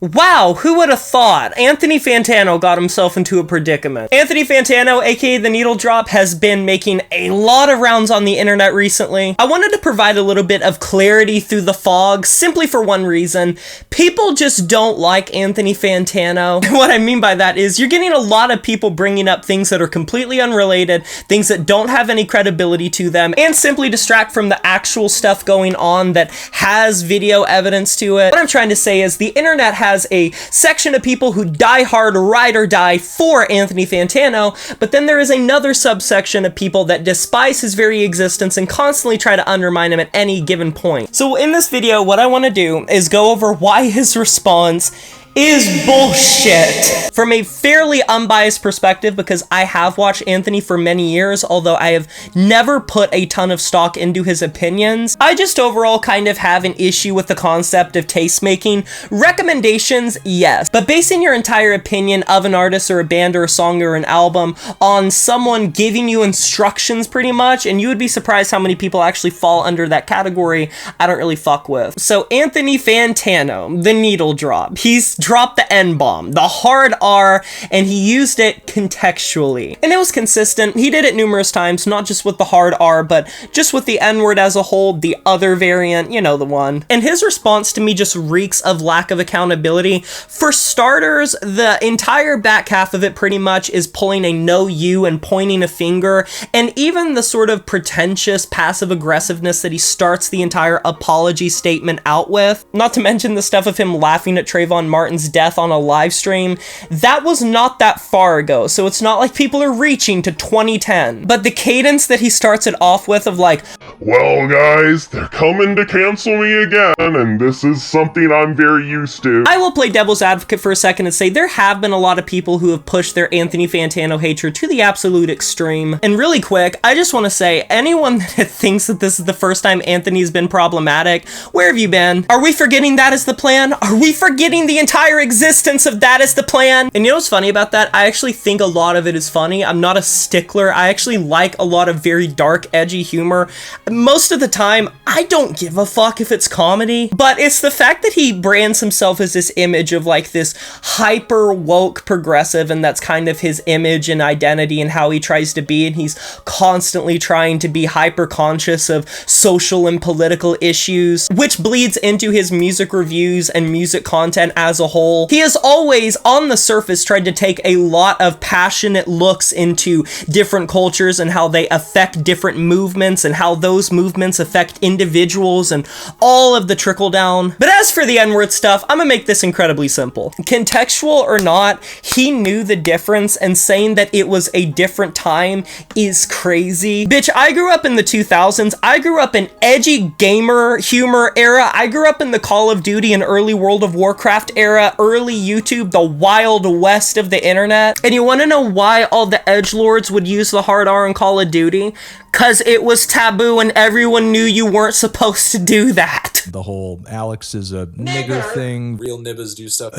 Wow, who would have thought? Anthony Fantano got himself into a predicament. Anthony Fantano, aka Theneedledrop, has been making a lot of rounds on the internet recently. I wanted to provide a little bit of clarity through the fog, simply for one reason. People just don't like Anthony Fantano. What I mean by that is you're getting a lot of people bringing up things that are completely unrelated, things that don't have any credibility to them, and simply distract from the actual stuff going on that has video evidence to it. What I'm trying to say is the internet has a section of people who die hard, ride or die for Anthony Fantano, but then there is another subsection of people that despise his very existence and constantly try to undermine him at any given point. So in this video, what I want to do is go over why his response is bullshit from a fairly unbiased perspective, because I have watched Anthony for many years, although I have never put a ton of stock into his opinions. I just overall kind of have an issue with the concept of taste making. Recommendations, yes, but basing your entire opinion of an artist or a band or a song or an album on someone giving you instructions pretty much, and you would be surprised how many people actually fall under that category, I don't really fuck with. So Anthony Fantano, Theneedledrop, he's dropped the N-bomb, the hard R, and he used it contextually. And it was consistent. He did it numerous times, not just with the hard R, but just with the N-word as a whole, the other variant, you know, the one. And his response to me just reeks of lack of accountability. For starters, the entire back half of it pretty much is pulling a no you and pointing a finger, and even the sort of pretentious passive aggressiveness that he starts the entire apology statement out with. Not to mention the stuff of him laughing at Trayvon Martin's death on a live stream. That was not that far ago, so it's not like people are reaching to 2010. But the cadence that he starts it off with of like, well guys, they're coming to cancel me again, and this is something I'm very used to. I will play devil's advocate for a second and say there have been a lot of people who have pushed their Anthony Fantano hatred to the absolute extreme. And really quick, I just want to say, anyone that thinks that this is the first time Anthony's been problematic, where have you been? Are we forgetting that is the plan? Are we forgetting the entire existence of that is the plan? And you know what's funny about that? I actually think a lot of it is funny. I'm not a stickler. I actually like a lot of very dark, edgy humor. Most of the time, I don't give a fuck if it's comedy, but it's the fact that he brands himself as this image of like this hyper woke progressive, and that's kind of his image and identity and how he tries to be, and he's constantly trying to be hyper conscious of social and political issues, which bleeds into his music reviews and music content as a whole. He has always, on the surface, tried to take a lot of passionate looks into different cultures and how they affect different movements and how those movements affect individuals and all of the trickle down. But as for the N-word stuff, I'm gonna make this incredibly simple. Contextual or not, he knew the difference, and saying that it was a different time is crazy. Bitch, I grew up in the 2000s. I grew up in edgy gamer humor era. I grew up in the Call of Duty and early World of Warcraft era, early YouTube, the wild west of the internet. And you want to know why all the edgelords would use the hard R in Call of Duty? Cause it was taboo and everyone knew you weren't supposed to do that. The whole Alex is a nigger thing. Real nibbas do stuff.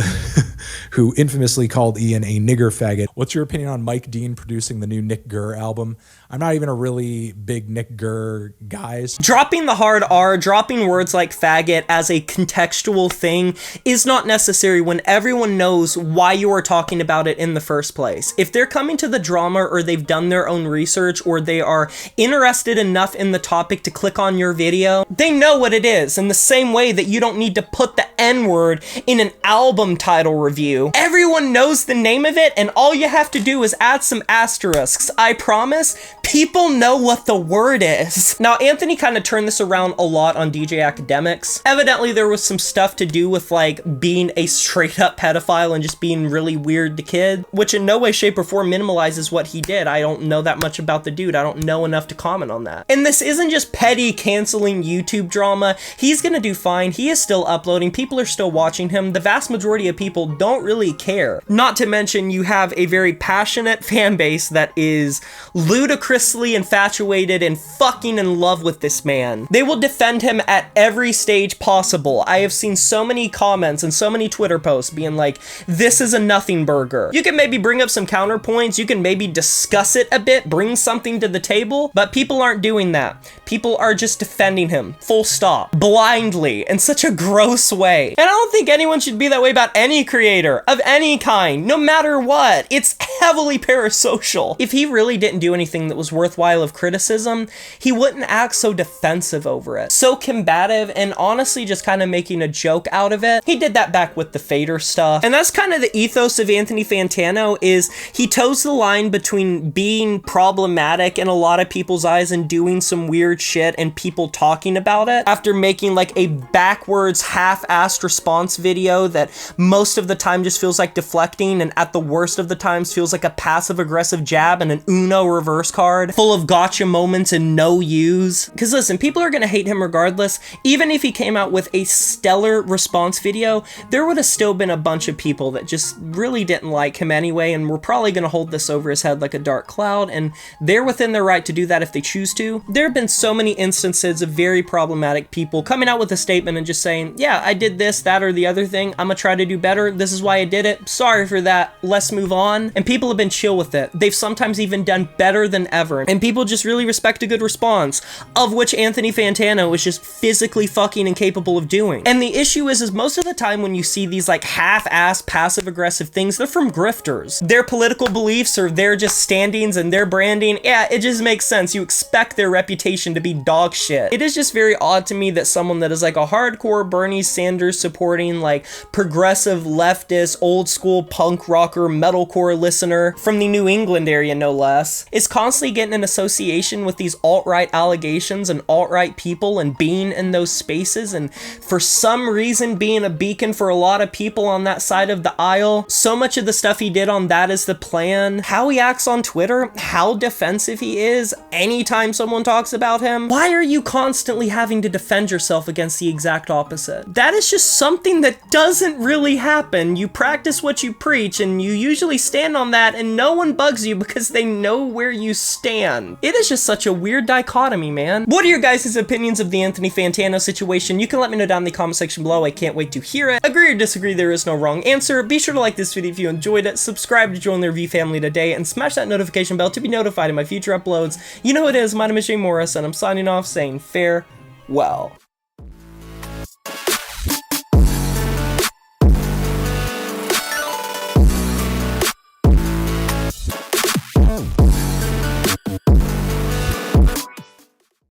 Who infamously called Ian a nigger faggot. What's your opinion on Mike Dean producing the new Nick Gurr album? I'm not even a really big Nick Gurr guy. Dropping the hard R, dropping words like faggot as a contextual thing is not necessary when everyone knows why you are talking about it in the first place. If they're coming to the drama, or they've done their own research, or they are interested enough in the topic to click on your video, they know what it is, in the same way that you don't need to put the N-word in an album title review. Everyone knows the name of it, and all you have to do is add some asterisks. I promise, people know what the word is. Now, Anthony kind of turned this around a lot on DJ Academics. Evidently, there was some stuff to do with like being a straight up pedophile and just being really weird to kids, which in no way, shape, or form minimalizes what he did. I don't know that much about the dude. I don't know enough to comment on that. And this isn't just petty canceling YouTube drama. He's gonna do fine. He is still uploading. People are still watching him. The vast majority of people don't really care. Not to mention, you have a very passionate fan base that is ludicrously infatuated and fucking in love with this man. They will defend him at every stage possible. I have seen so many comments and so many Twitter posts being like, this is a nothing burger. You can maybe bring up some counterpoints. You can maybe discuss it a bit, bring something to the table, but But people aren't doing that. People are just defending him, full stop, blindly, in such a gross way. And I don't think anyone should be that way about any creator of any kind, no matter what. It's heavily parasocial. If he really didn't do anything that was worthwhile of criticism, he wouldn't act so defensive over it, so combative, and honestly just kind of making a joke out of it. He did that back with the Fader stuff. And that's kind of the ethos of Anthony Fantano, is he toes the line between being problematic in a lot of people's eyes and doing some weird shit and people talking about it, after making like a backwards half-assed response video that most of the time just feels like deflecting, and at the worst of the times feels like a passive-aggressive jab and an Uno reverse card full of gotcha moments and no use. Because listen, people are gonna hate him regardless. Even if he came out with a stellar response video, there would have still been a bunch of people that just really didn't like him anyway, and were probably gonna hold this over his head like a dark cloud, and they're within their right to do that if they choose to. There have been so many instances of very problematic people coming out with a statement and just saying, yeah, I did this, that, or the other thing, I'm gonna try to do better, this is why I did it, sorry for that, let's move on. And people have been chill with it. They've sometimes even done better than ever, and people just really respect a good response, of which Anthony Fantano is just physically fucking incapable of doing. And the issue is most of the time when you see these like half-assed passive-aggressive things, they're from grifters. Their political beliefs or their just standings and their branding, yeah, it just makes sense. You expect their reputation to be dog shit. It is just very odd to me that someone that is like a hardcore Bernie Sanders supporting, like progressive leftist, old school punk rocker, metalcore listener from the New England area no less, is constantly getting an association with these alt-right allegations and alt-right people and being in those spaces, and for some reason being a beacon for a lot of people on that side of the aisle. So much of the stuff he did on That Is the Plan, how he acts on Twitter, how defensive he is anytime someone talks about him. Why are you constantly having to defend yourself against the exact opposite? That is just something that doesn't really happen. You practice what you preach, and you usually stand on that, and no one bugs you because they know where you stand. It is just such a weird dichotomy, man. What are your guys' opinions of the Anthony Fantano situation? You can let me know down in the comment section below. I can't wait to hear it. Agree or disagree, there is no wrong answer. Be sure to like this video if you enjoyed it, subscribe to join the review family today, and smash that notification bell to be notified of my future uploads. You know who it is, my name is Jay Morris, and I'm signing off saying farewell.